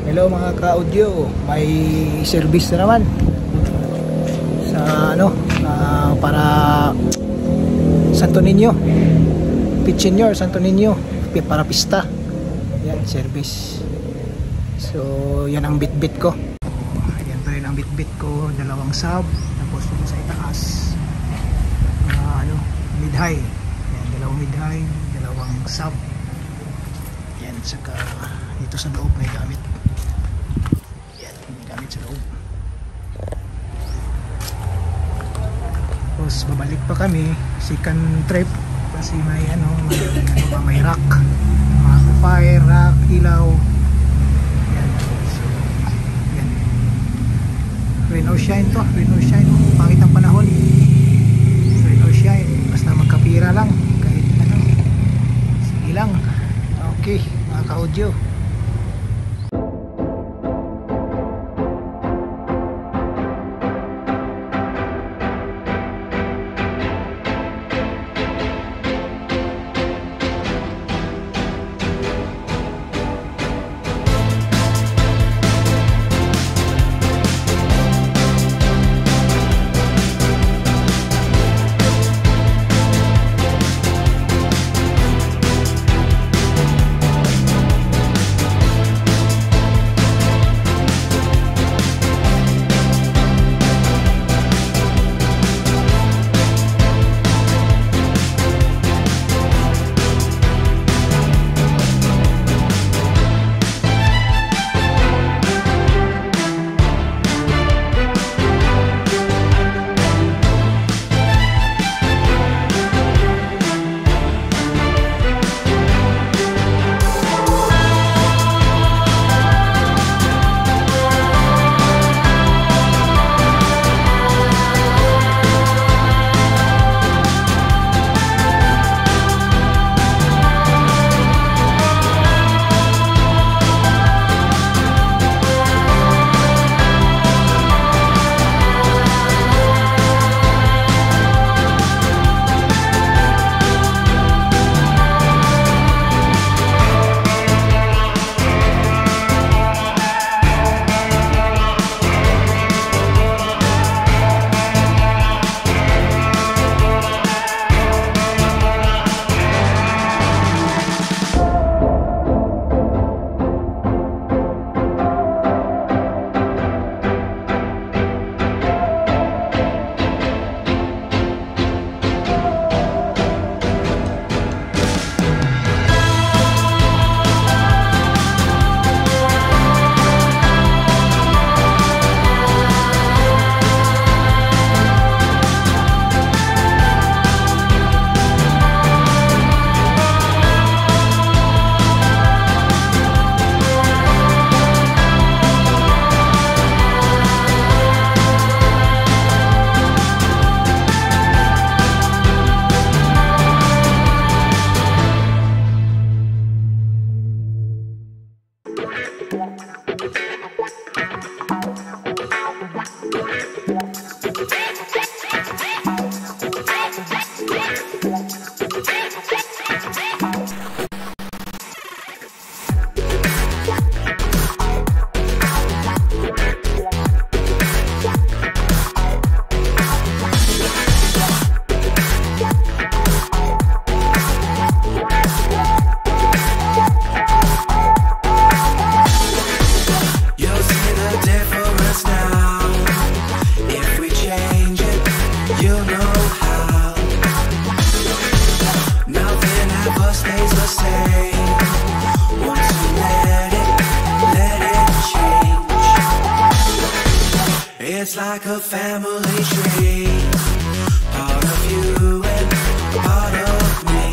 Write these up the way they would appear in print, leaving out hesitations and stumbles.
Hello mga ka-audio, may service na naman sa para Santo Niño, Pichinyor, Santo Niño, para pista. Yan, service. So yan ang bit-bit ko. Yan pa rin ang bit-bit ko, dalawang sub, tapos yung sa itaas mid-high. Yan, dalawang mid-high, dalawang sub. Yan, saka dito sa loob may gamit. Sa loob. Tapos babalik pa kami second trip kasi may may rack, mga fire rack, ilaw. Yan. So, yan. Rain or shine to, rain or shine. Pangit ang panahon, rain or shine, basta magkapira lang kahit sige lang. Okay mga ka-audio, it's like a family tree, part of you and part of me.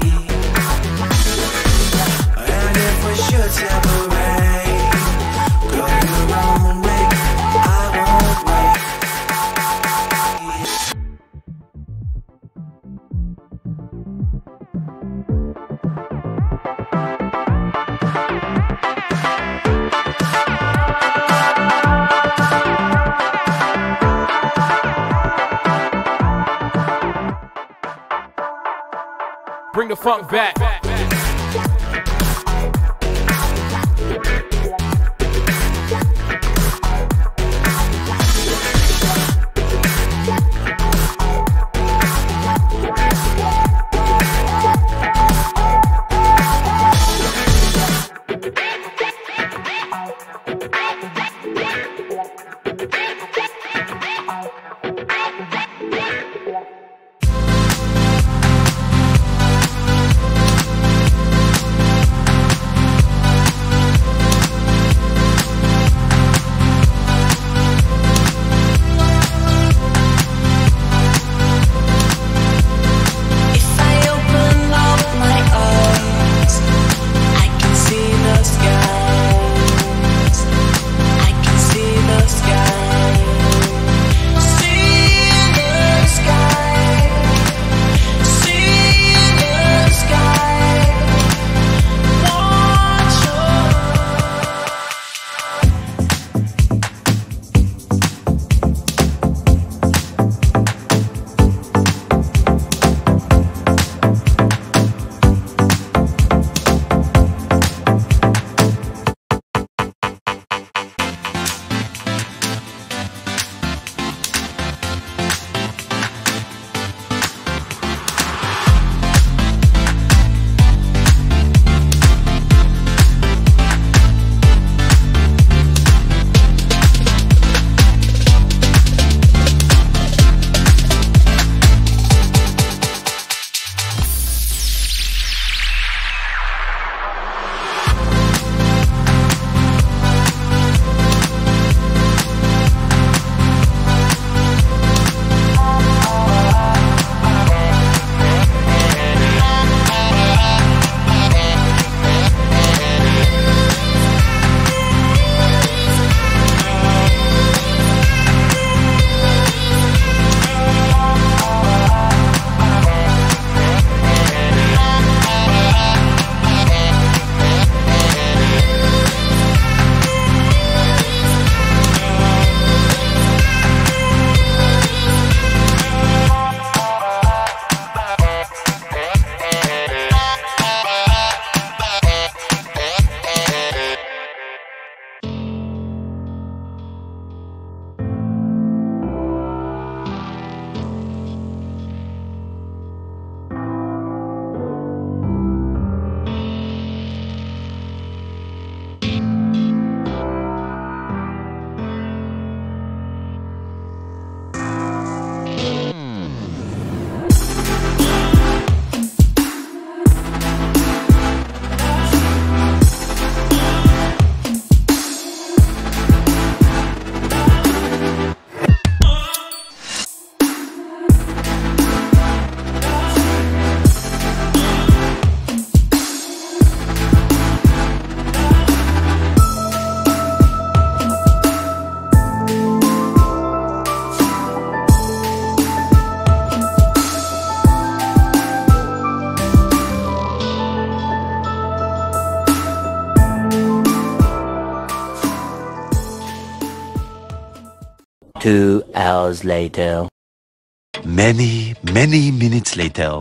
And if we should separate, go your own way, I won't wait. Bring the funk back. 2 hours later. Many minutes later.